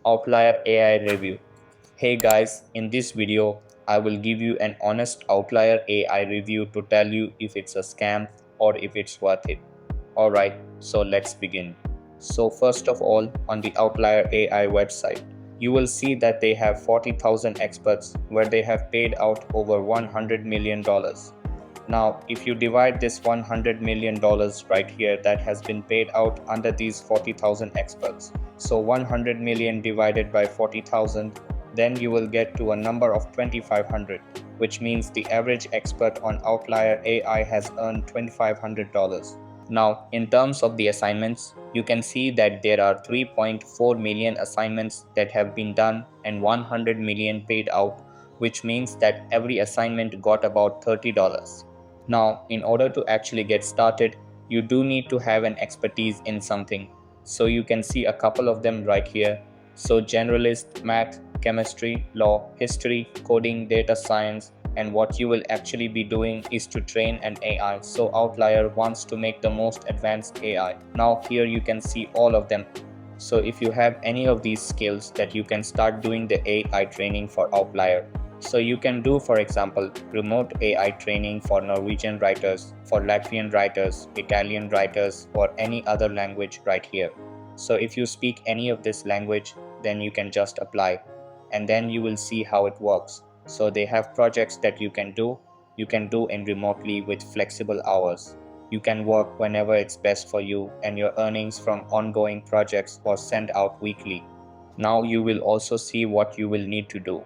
Outlier AI review. Hey guys, in this video, I will give you an honest Outlier AI review to tell you if it's a scam or if it's worth it. Alright, so let's begin. So first of all, on the Outlier AI website, you will see that they have 40,000 experts where they have paid out over $100 million. Now, if you divide this $100 million right here that has been paid out under these 40,000 experts, so 100 million divided by 40,000, then you will get to a number of 2,500, which means the average expert on Outlier AI has earned $2,500. Now, in terms of the assignments, you can see that there are 3.4 million assignments that have been done and 100 million paid out, which means that every assignment got about $30. Now, in order to actually get started, you do need to have an expertise in something. So you can see a couple of them right here. So generalist, math, chemistry, law, history, coding, data science, and what you will actually be doing is to train an AI. So Outlier wants to make the most advanced AI. Now here you can see all of them. So if you have any of these skills, that you can start doing the AI training for Outlier. So you can do, for example, remote AI training for Norwegian writers, for Latvian writers, Italian writers, or any other language right here. So if you speak any of this language, then you can just apply, and then you will see how it works. So they have projects that you can do. You can do in remotely with flexible hours. You can work whenever it's best for you, and your earnings from ongoing projects are sent out weekly. Now you will also see what you will need to do.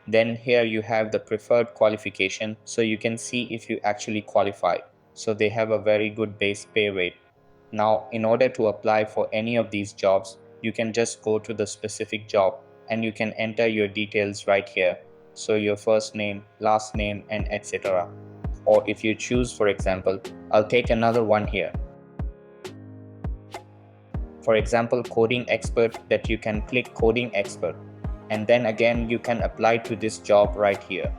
Then here you have the preferred qualification, so you can see if you actually qualify. So they have a very good base pay rate. Now, in order to apply for any of these jobs, you can just go to the specific job and you can enter your details right here. So your first name, last name, and etc. Or if you choose, for example, I'll take another one here. For example, coding expert, that you can click coding expert, and then again you can apply to this job right here,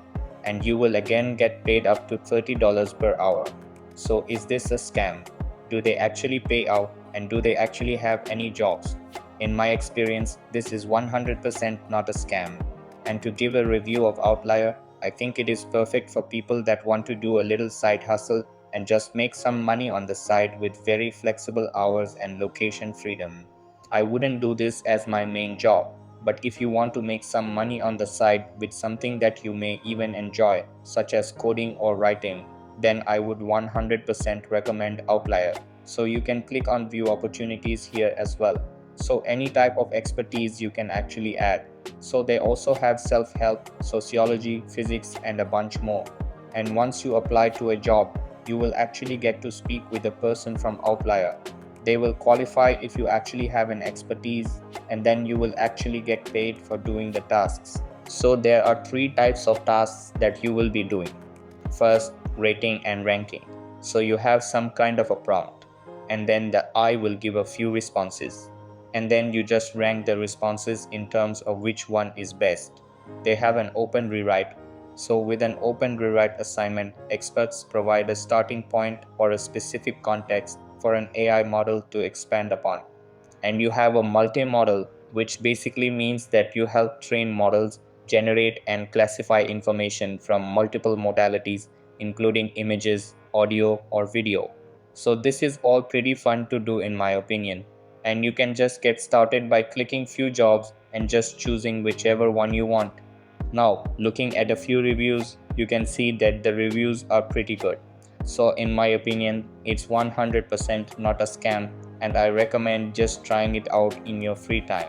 and you will again get paid up to $30 per hour. So is this a scam? Do they actually pay out, and do they actually have any jobs? In my experience, this is 100% not a scam. And to give a review of Outlier, I think it is perfect for people that want to do a little side hustle and just make some money on the side with very flexible hours and location freedom. I wouldn't do this as my main job, but if you want to make some money on the side with something that you may even enjoy, such as coding or writing, then I would 100% recommend Outlier. So you can click on view opportunities here as well. So any type of expertise you can actually add. So they also have self-help, sociology, physics, and a bunch more. And once you apply to a job, you will actually get to speak with a person from Outlier. They will qualify if you actually have an expertise, and then you will actually get paid for doing the tasks. So there are three types of tasks that you will be doing. First, rating and ranking. So you have some kind of a prompt, and then the AI will give a few responses, and then you just rank the responses in terms of which one is best. They have an open rewrite. So with an open rewrite assignment, experts provide a starting point or a specific context for an AI model to expand upon. And you have a multi-model, which basically means that you help train models generate and classify information from multiple modalities, including images, audio, or video. So this is all pretty fun to do in my opinion, and you can just get started by clicking few jobs and just choosing whichever one you want. Now, looking at a few reviews, you can see that the reviews are pretty good. So in my opinion, it's 100% not a scam, and I recommend just trying it out in your free time.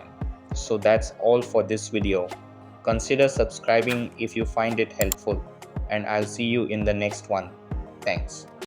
So that's all for this video. Consider subscribing if you find it helpful, and I'll see you in the next one. Thanks.